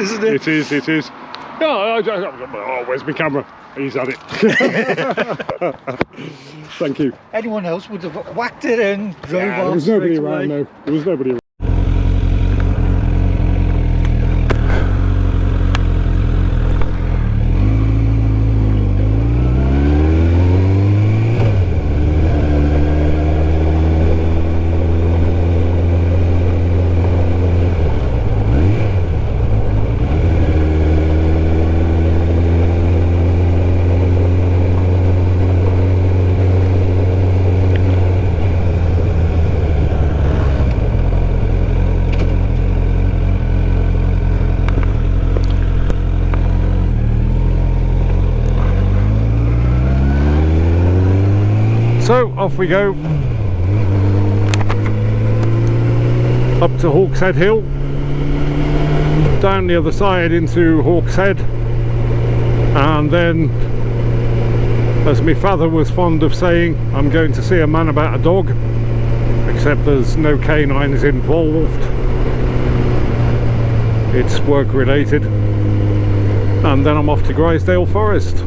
isn't it? It is, it is. Oh, where's my camera? He's had it. Thank you. Anyone else would have whacked it and drove off. There was nobody straight around away. though. There was nobody around. So off we go up to Hawkshead Hill, down the other side into Hawkshead, and then, as my father was fond of saying, I'm going to see a man about a dog, except there's no canines involved, it's work related, and then I'm off to Grizedale Forest.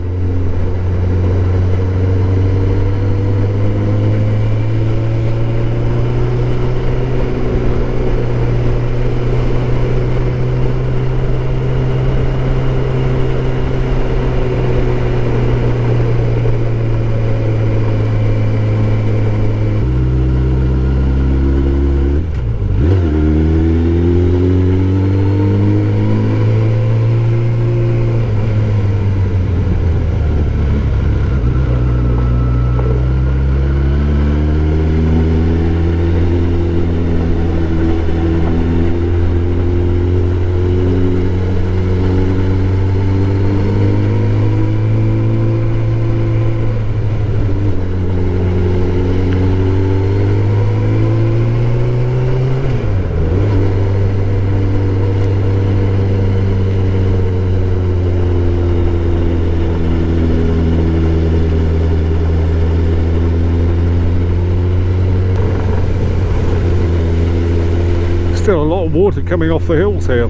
Still a lot of water coming off the hills here.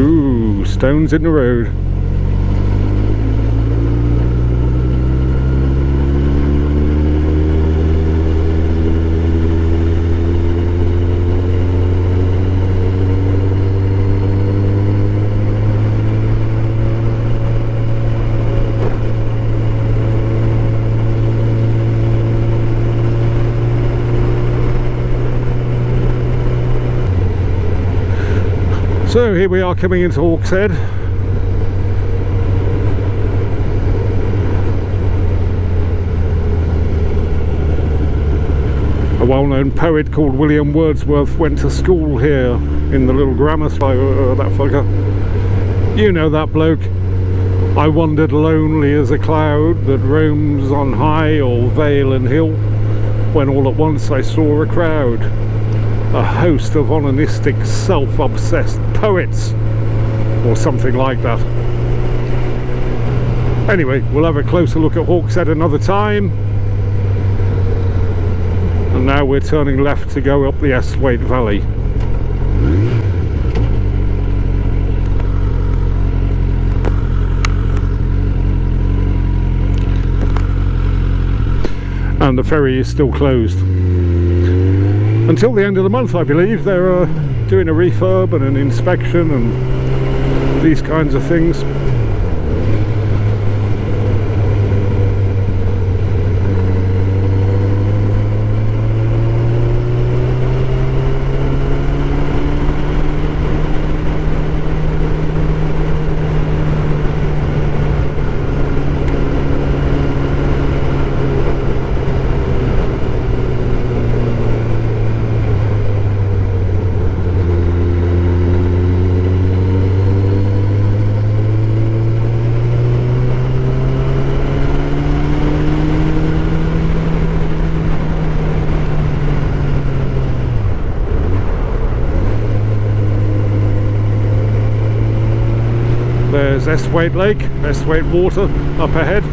Ooh, stones in the road. So here we are coming into Hawkshead. A well-known poet called William Wordsworth went to school here in the little grammar school. That fucker. You know that bloke. I wandered lonely as a cloud that roams on high or vale and hill, when all at once I saw a crowd, a host of onanistic, self-obsessed poets, or something like that. Anyway, we'll have a closer look at Hawkshead another time. And now we're turning left to go up the Esthwaite Valley. And the ferry is still closed until the end of the month, I believe. They're doing a refurb and an inspection and these kinds of things. There's Esthwaite Lake, Esthwaite Water up ahead.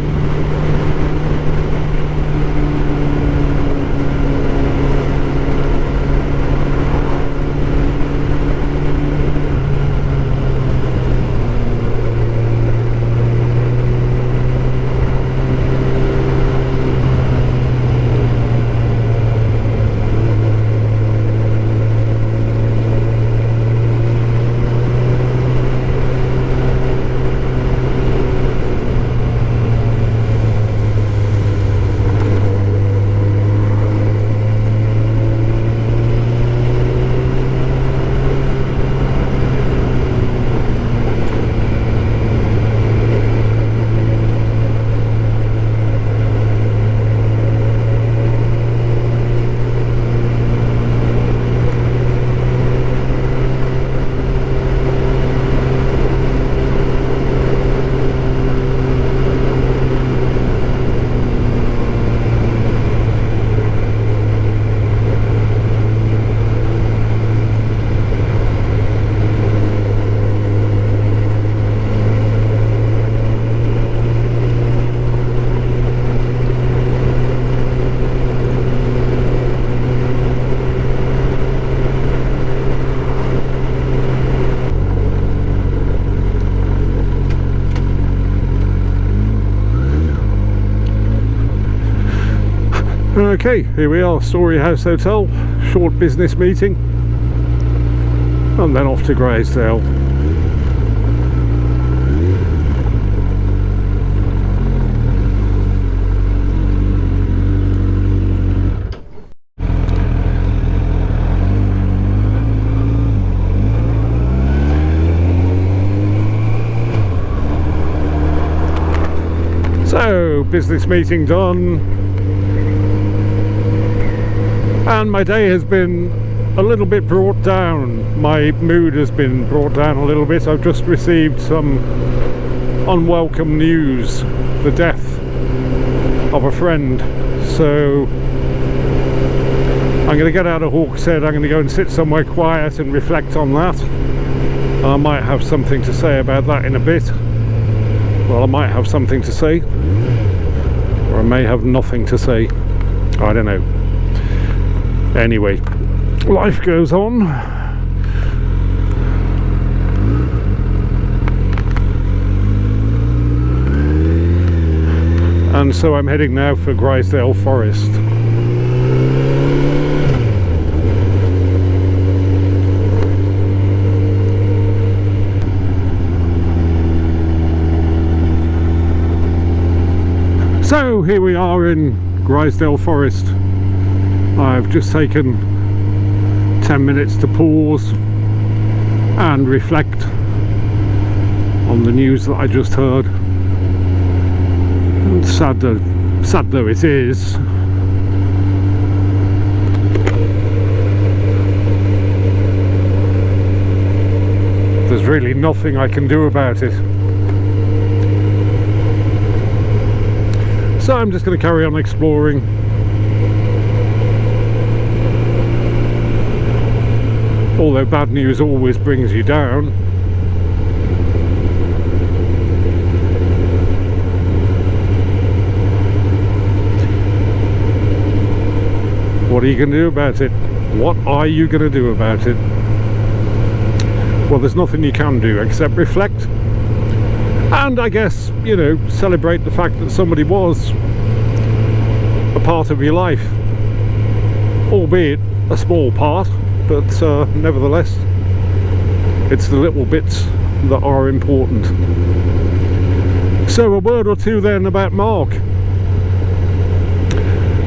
Okay, here we are, Story House Hotel, short business meeting, and then off to Grizedale. So, business meeting done, and my day has been a little bit brought down. My mood has been brought down a little bit. I've just received some unwelcome news, the death of a friend. So I'm going to get out of Hawkshead, I'm going to go and sit somewhere quiet and reflect on that. I might have something to say about that in a bit. Well, I might have something to say, or I may have nothing to say. I don't know. Anyway, life goes on. And so I'm heading now for Grizedale Forest. So here we are in Grizedale Forest. I've just taken 10 minutes to pause and reflect on the news that I just heard. And sad though it is, there's really nothing I can do about it. So I'm just going to carry on exploring. Although bad news always brings you down. What are you going to do about it? What are you going to do about it? Well, there's nothing you can do except reflect. And I guess, you know, celebrate the fact that somebody was a part of your life, albeit a small part, but nevertheless, it's the little bits that are important. So a word or two then about Mark.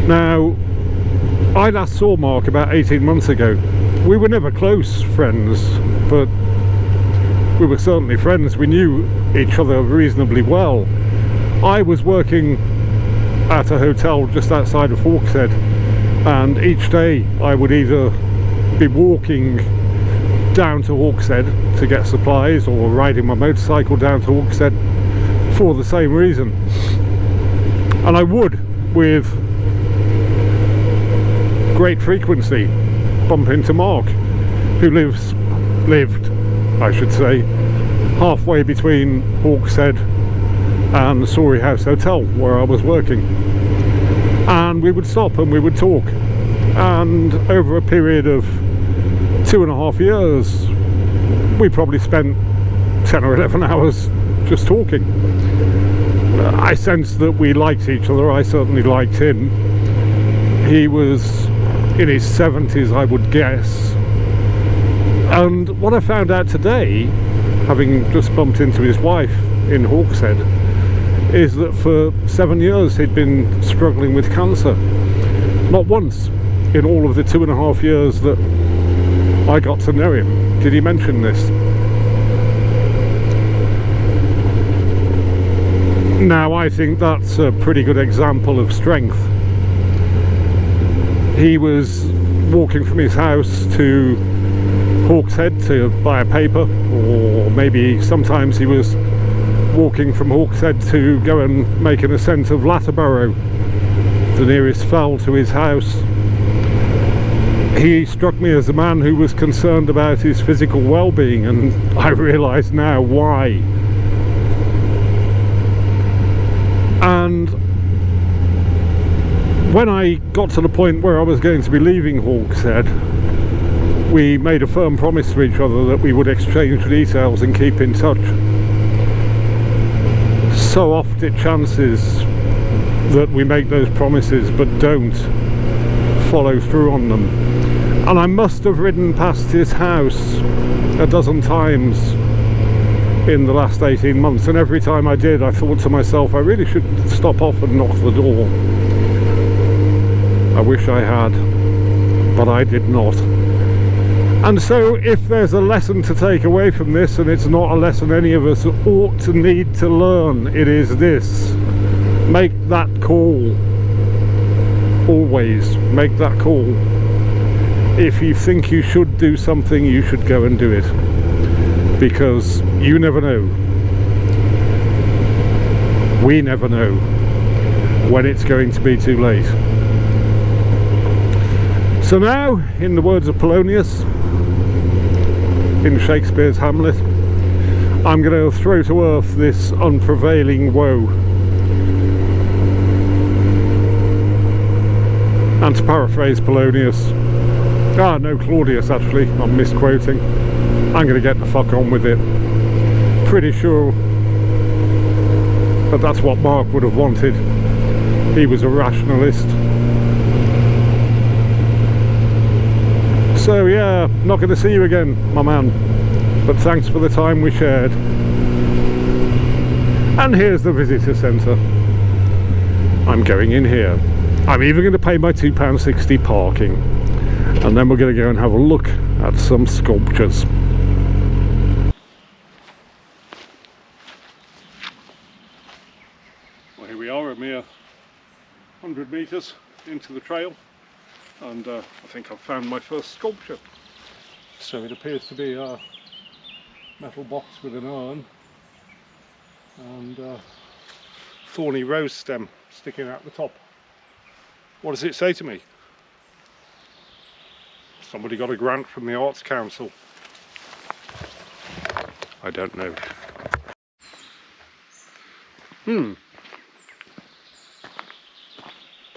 Now, I last saw Mark about 18 months ago. We were never close friends, but we were certainly friends. We knew each other reasonably well. I was working at a hotel just outside of Hawkshead, and each day I would either be walking down to Hawkshead to get supplies or riding my motorcycle down to Hawkshead for the same reason. And I would, with great frequency, bump into Mark, who lived, I should say, halfway between Hawkshead and the Story House Hotel where I was working. And we would stop and we would talk. And over a period of 2.5 years, we probably spent 10 or 11 hours just talking. I sensed that we liked each other. I certainly liked him. He was in his 70s, I would guess. And what I found out today, having just bumped into his wife in Hawkshead, is that for 7 years he'd been struggling with cancer. Not once in all of the 2.5 years that I got to know him did he mention this. Now, I think that's a pretty good example of strength. He was walking from his house to Hawkshead to buy a paper, or maybe sometimes he was walking from Hawkshead to go and make an ascent of Latterborough, the nearest fell to his house. He struck me as a man who was concerned about his physical well-being, and I realise now why. And when I got to the point where I was going to be leaving Hawkshead, we made a firm promise to each other that we would exchange details and keep in touch. So oft it chances that we make those promises but don't, follow through on them. And I must have ridden past his house a dozen times in the last 18 months, and every time I did I thought to myself, I really should stop off and knock the door. I wish I had, but I did not. And so if there's a lesson to take away from this, and it's not a lesson any of us ought to need to learn, it is this: make that call. Always make that call. If you think you should do something, you should go and do it, because you never know. We never know when it's going to be too late. So now, in the words of Polonius in Shakespeare's Hamlet, I'm going to throw to earth this unprevailing woe. And to paraphrase Polonius, no, Claudius actually, I'm misquoting, I'm going to get the fuck on with it. Pretty sure that that's what Mark would have wanted. He was a rationalist. So yeah, not going to see you again, my man, but thanks for the time we shared. And here's the visitor centre. I'm going in here. I'm even going to pay my £2.60 parking, and then we're going to go and have a look at some sculptures. Well, here we are, a mere 100 metres into the trail, and I think I've found my first sculpture. So it appears to be a metal box with an urn and a thorny rose stem sticking out the top. What does it say to me? Somebody got a grant from the Arts Council. I don't know.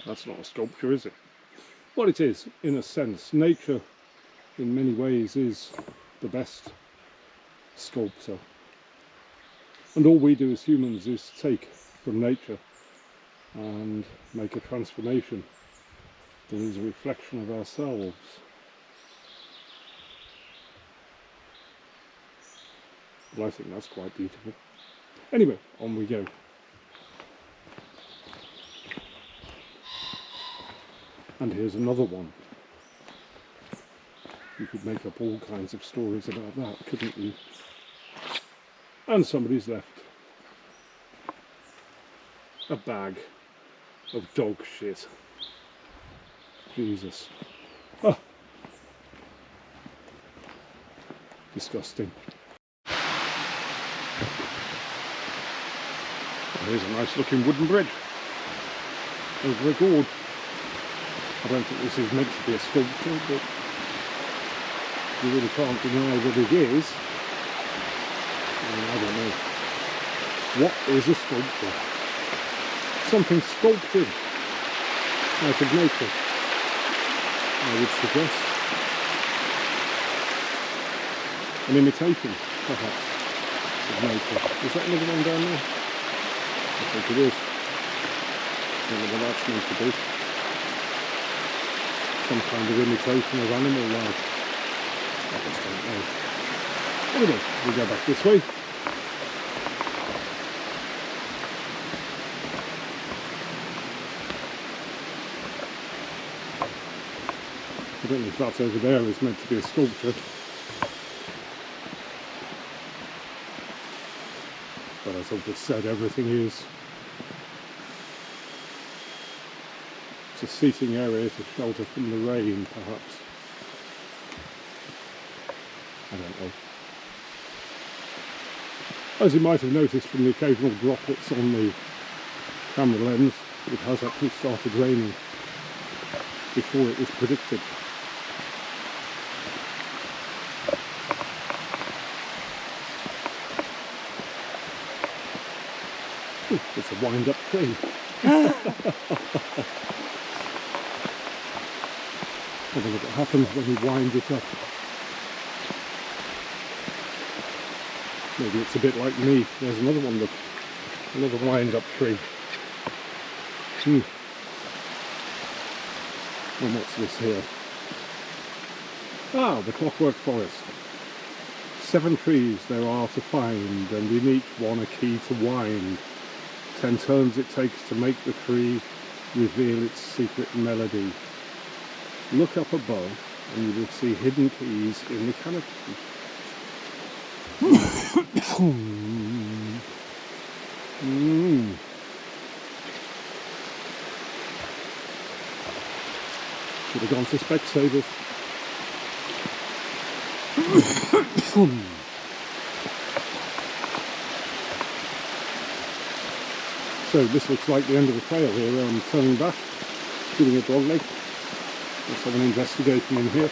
That's not a sculpture, is it? Well, it is, in a sense. Nature, in many ways, is the best sculptor. And all we do as humans is take from nature and make a transformation that is a reflection of ourselves. Well, I think that's quite beautiful. Anyway, on we go. And here's another one. You could make up all kinds of stories about that, couldn't you? And somebody's left a bag of dog shit. Jesus. Ah. Disgusting. Well, here's a nice looking wooden bridge over a gorge. I don't think this is meant to be a sculpture, but you really can't deny that it is. I don't know. What is a sculpture? Something sculpted out of nature, I would suggest. An imitation, perhaps, of nature. Is that another one down there? I think it is. I don't know what that's meant to be. Some kind of imitation of animal life. I just don't know. Anyway, we go back this way. I don't know if that's over there is meant to be a sculpture. But as I've just said, everything is. It's a seating area to shelter from the rain, perhaps. I don't know. As you might have noticed from the occasional droplets on the camera lens, it has actually started raining before it was predicted. Ooh, it's a wind-up tree. I don't know what happens when you wind it up. Maybe it's a bit like me. There's another one, look. Another wind-up tree. And what's this here? Ah, the Clockwork Forest. 7 trees there are to find, and in each one a key to wind. 10 turns it takes to make the tree reveal its secret melody. Look up above and you will see hidden keys in the canopy. Should have gone for Specsavers. So this looks like the end of the trail here. I'm turning back, feeling a dog leg. Let's have an investigation in here.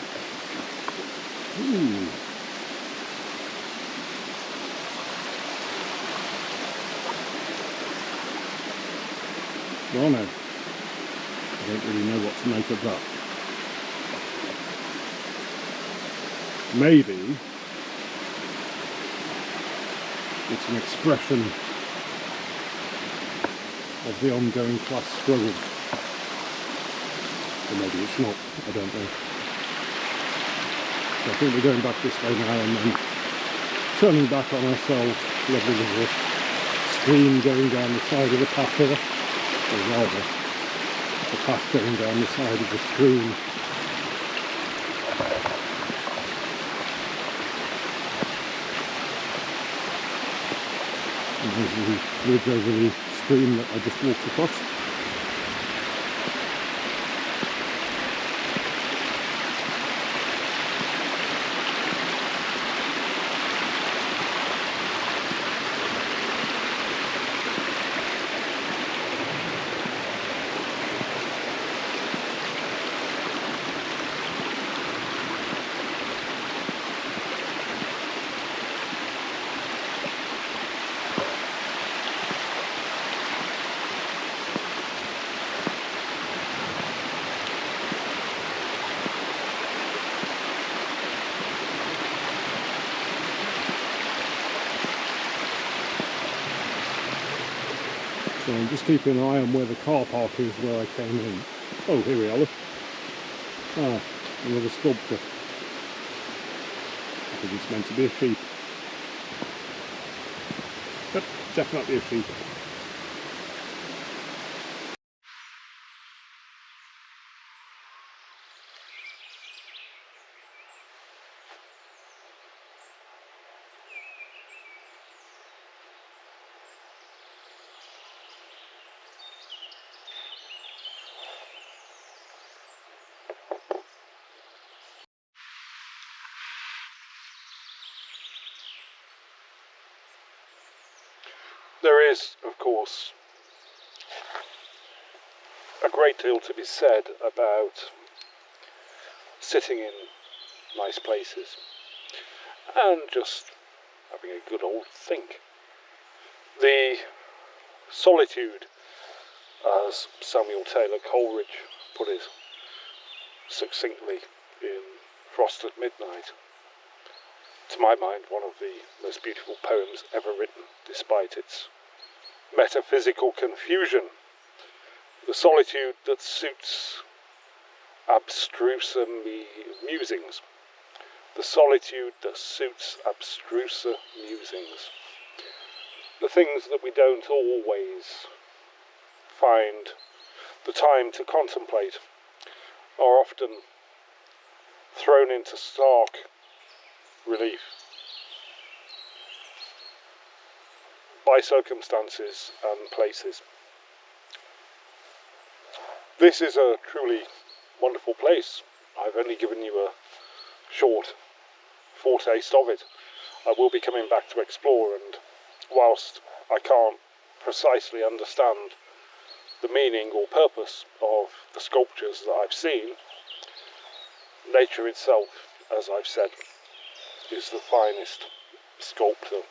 Well no, I don't really know what to make of that. Maybe it's an expression of the ongoing class struggle. Or maybe it's not, I don't know. So I think we're going back this way now and then turning back on ourselves. Lovely little stream going down the side of the path here. Or rather, the path going down the side of the stream. And there's the bridge over the stream that I just walked across. So I'm just keeping an eye on where the car park is where I came in. Oh, here we are, look. Ah, another sculpture. I think it's meant to be a sheep. But definitely a sheep. There is, of course, a great deal to be said about sitting in nice places and just having a good old think. The solitude, as Samuel Taylor Coleridge put it succinctly in Frosted Midnight, to my mind one of the most beautiful poems ever written, despite its metaphysical confusion. The solitude that suits abstruser musings. The solitude that suits abstruser musings. The things that we don't always find the time to contemplate are often thrown into stark relief by circumstances and places. This is a truly wonderful place. I've only given you a short foretaste of it. I will be coming back to explore, and whilst I can't precisely understand the meaning or purpose of the sculptures that I've seen, nature itself, as I've said, is the finest sculptor